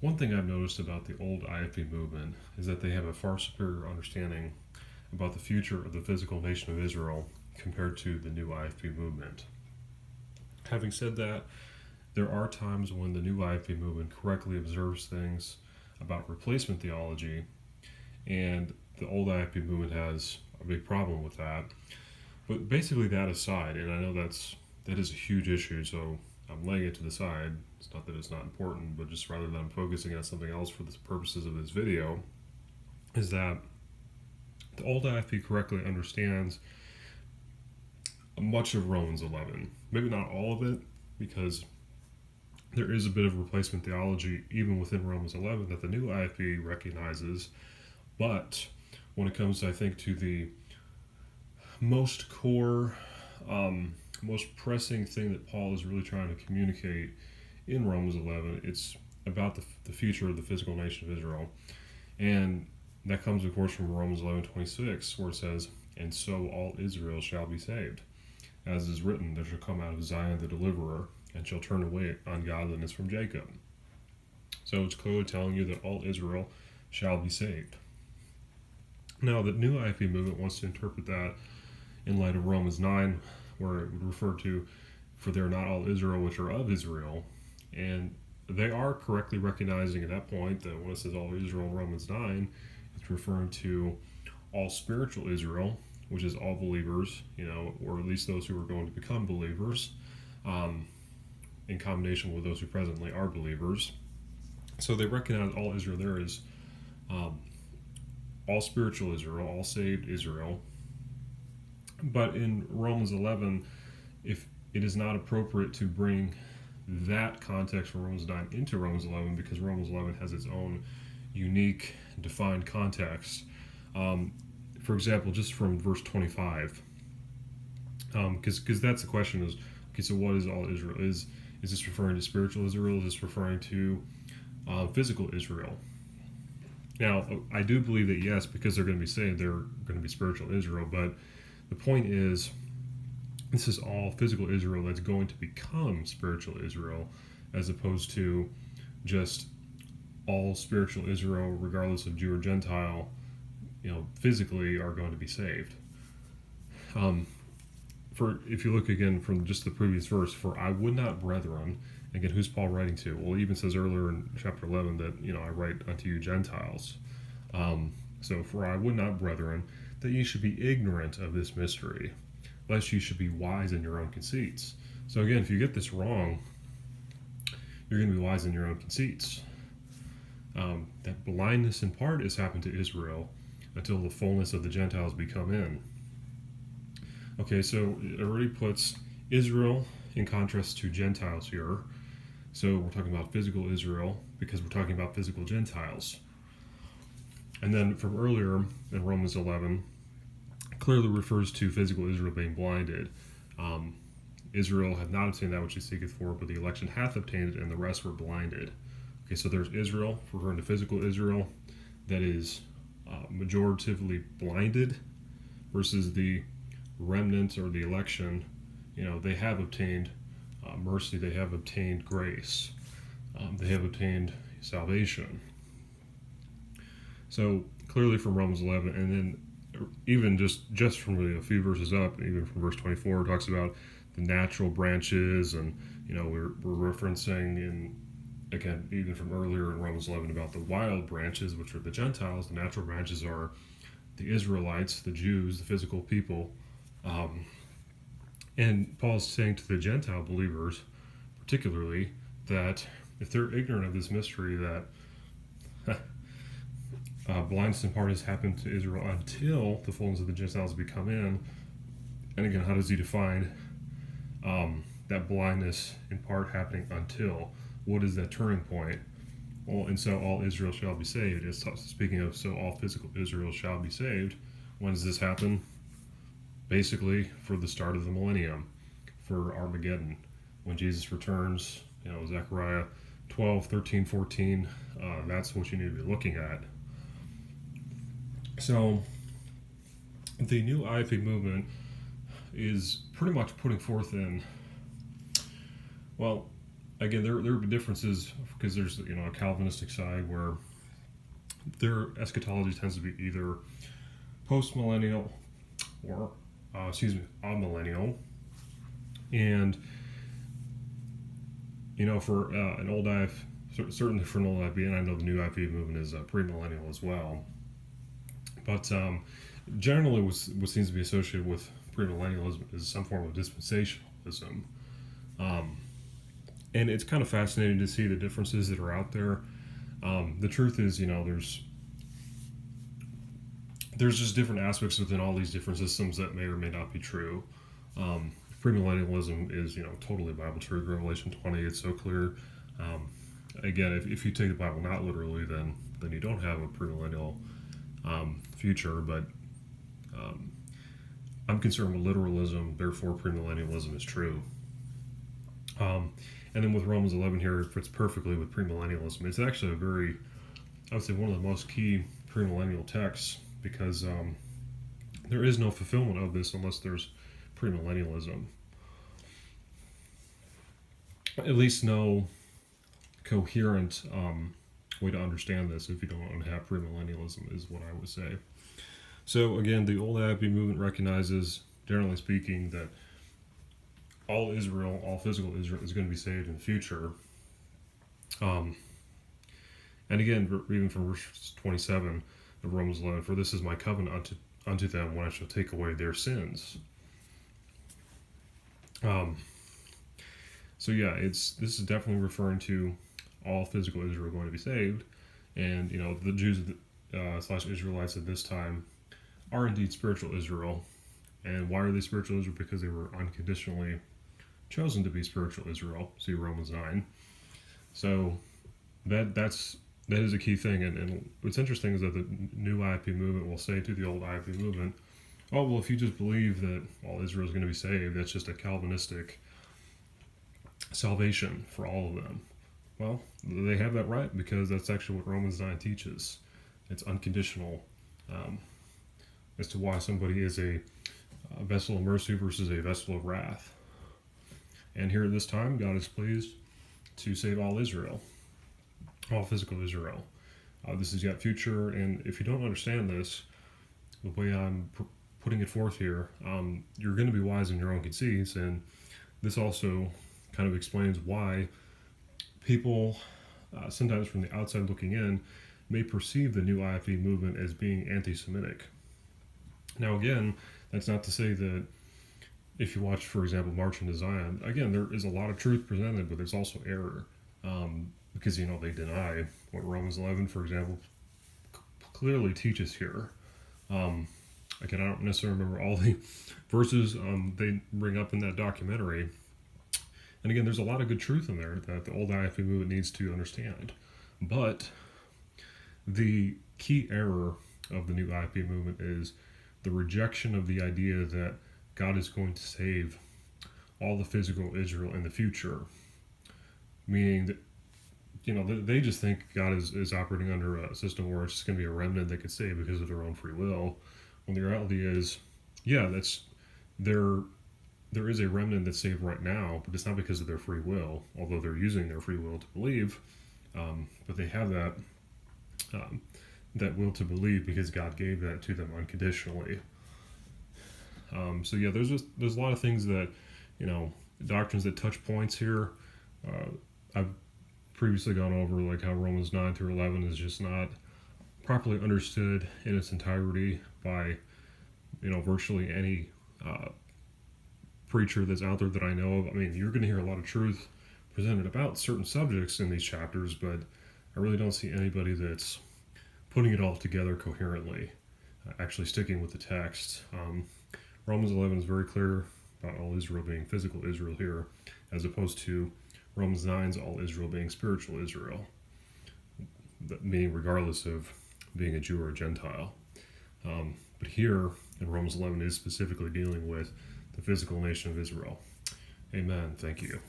One thing I've noticed about the old IFB movement is that they have a far superior understanding about the future of the physical nation of Israel compared to the new IFB movement. Having said that, there are times when the new IFB movement correctly observes things about replacement theology, and the old IFB movement has a big problem with that. But basically, that aside, and I know that is a huge issue, so I'm laying it to the side. It's not that it's not important, but just rather than focusing on something else for the purposes of this video, is that the old IFB correctly understands much of Romans 11. Maybe not all of it, because there is a bit of replacement theology even within Romans 11 that the new IFB recognizes. But when it comes, I think, to the most core, most pressing thing that Paul is really trying to communicate in Romans 11, it's about the future of the physical nation of Israel. And that comes, of course, from Romans 11:26, where it says, "And so all Israel shall be saved. As is written, there shall come out of Zion the deliverer, and shall turn away ungodliness from Jacob." So it's clearly telling you that all Israel shall be saved. Now, the new IFB movement wants to interpret that in light of Romans 9, where it would refer to, "For they are not all Israel which are of Israel." And they are correctly recognizing at that point that when it says all Israel in Romans 9, it's referring to all spiritual Israel, which is all believers, or at least those who are going to become believers, in combination with those who presently are believers. So they recognize all Israel there is all spiritual Israel, all saved Israel. But in Romans 11, if it is not appropriate to bring that context from Romans 9 into Romans 11, because Romans 11 has its own unique, defined context. For example, just from verse 25, because that's the question is, okay, so what is all Israel? Is this referring to spiritual Israel? Is this referring to physical Israel? Now, I do believe that yes, because they're going to be saved, they're going to be spiritual Israel, but the point is, this is all physical Israel that's going to become spiritual Israel, as opposed to just all spiritual Israel, regardless of Jew or Gentile, physically are going to be saved. If you look again from just the previous verse, "For I would not, brethren," again, who's Paul writing to? Well, he even says earlier in chapter 11 that, "I write unto you Gentiles." So, "For I would not, brethren, that ye should be ignorant of this mystery, lest ye should be wise in your own conceits." So again, if you get this wrong, you're going to be wise in your own conceits. That blindness in part has happened to Israel until the fullness of the Gentiles be come in. Okay, so it already puts Israel in contrast to Gentiles here. So we're talking about physical Israel because we're talking about physical Gentiles. And then from earlier in Romans 11, clearly refers to physical Israel being blinded. Israel hath not obtained that which he seeketh for, but the election hath obtained it, and the rest were blinded. Okay, so there's Israel, referring to physical Israel, that is majoritively blinded, versus the remnant or the election. They have obtained mercy, they have obtained grace, they have obtained salvation. So clearly from Romans 11, and then even just from a few verses up, even from verse 24, it talks about the natural branches, and we're referencing again, even from earlier in Romans 11, about the wild branches, which are the Gentiles. The natural branches are the Israelites, the Jews, the physical people. And Paul's saying to the Gentile believers, particularly, that if they're ignorant of this mystery, that blindness in part has happened to Israel until the fullness of the Gentiles be come in. And again, how does he define that blindness in part happening until? What is that turning point? Well, and so all Israel shall be saved. It's speaking of, so all physical Israel shall be saved. When does this happen? Basically, for the start of the millennium, for Armageddon, when Jesus returns. Zechariah 12, 13, 14, that's what you need to be looking at. So the new IFB movement is pretty much putting forth in, well, again, there are differences because there's a Calvinistic side where their eschatology tends to be either post millennial or amillennial, and for an old IF, certainly for an old IFB, and I know the new IFB movement is premillennial as well, but generally what seems to be associated with premillennialism is some form of dispensationalism. Um, and it's kind of fascinating to see the differences that are out there. The truth is, there's just different aspects within all these different systems that may or may not be true. Premillennialism is, totally Bible truth. Revelation 20, it's so clear. Again, if you take the Bible not literally, then you don't have a premillennial future. But I'm concerned with literalism, therefore premillennialism is true. And then with Romans 11 here, it fits perfectly with premillennialism. It's actually I would say, one of the most key premillennial texts because there is no fulfillment of this unless there's premillennialism. At least no coherent way to understand this if you don't have premillennialism, is what I would say. So again, the old IFB movement recognizes, generally speaking, that all Israel, all physical Israel, is going to be saved in the future. And again, even from verse 27 of Romans 11, for this is my covenant unto them when I shall take away their sins. So yeah, this is definitely referring to all physical Israel going to be saved, and the Jews slash Israelites at this time are indeed spiritual Israel. And why are they spiritual Israel? Because they were unconditionally chosen to be spiritual Israel. See Romans 9. So that is a key thing. And what's interesting is that the new IFB movement will say to the old IFB movement, oh, well, if you just believe that all Israel is going to be saved, that's just a Calvinistic salvation for all of them. Well, they have that right because that's actually what Romans 9 teaches. It's unconditional as to why somebody is a vessel of mercy versus a vessel of wrath. And here at this time, God is pleased to save all Israel, all physical Israel. This has got future, and if you don't understand this, the way I'm putting it forth here, you're going to be wise in your own conceits, and this also kind of explains why people, sometimes from the outside looking in, may perceive the new IFB movement as being anti-Semitic. Now again, that's not to say that if you watch, for example, March into Zion, again, there is a lot of truth presented, but there's also error. Because, they deny what Romans 11, for example, clearly teaches here. Again, I don't necessarily remember all the verses they bring up in that documentary. And again, there's a lot of good truth in there that the old IFB movement needs to understand. But the key error of the new IFB movement is the rejection of the idea that God is going to save all the physical Israel in the future. Meaning that, they just think God is operating under a system where it's just going to be a remnant they could save because of their own free will. When the reality is, yeah, there is a remnant that's saved right now, but it's not because of their free will, although they're using their free will to believe. But they have that will to believe because God gave that to them unconditionally. So yeah, there's a lot of things that, doctrines that touch points here. I've previously gone over like how Romans 9 through 11 is just not properly understood in its entirety by, virtually any preacher that's out there that I know of. I mean, you're going to hear a lot of truth presented about certain subjects in these chapters, but I really don't see anybody that's putting it all together coherently, actually sticking with the text. Romans 11 is very clear about all Israel being physical Israel here, as opposed to Romans 9's all Israel being spiritual Israel, meaning regardless of being a Jew or a Gentile. But here in Romans 11 is specifically dealing with the physical nation of Israel. Amen. Thank you.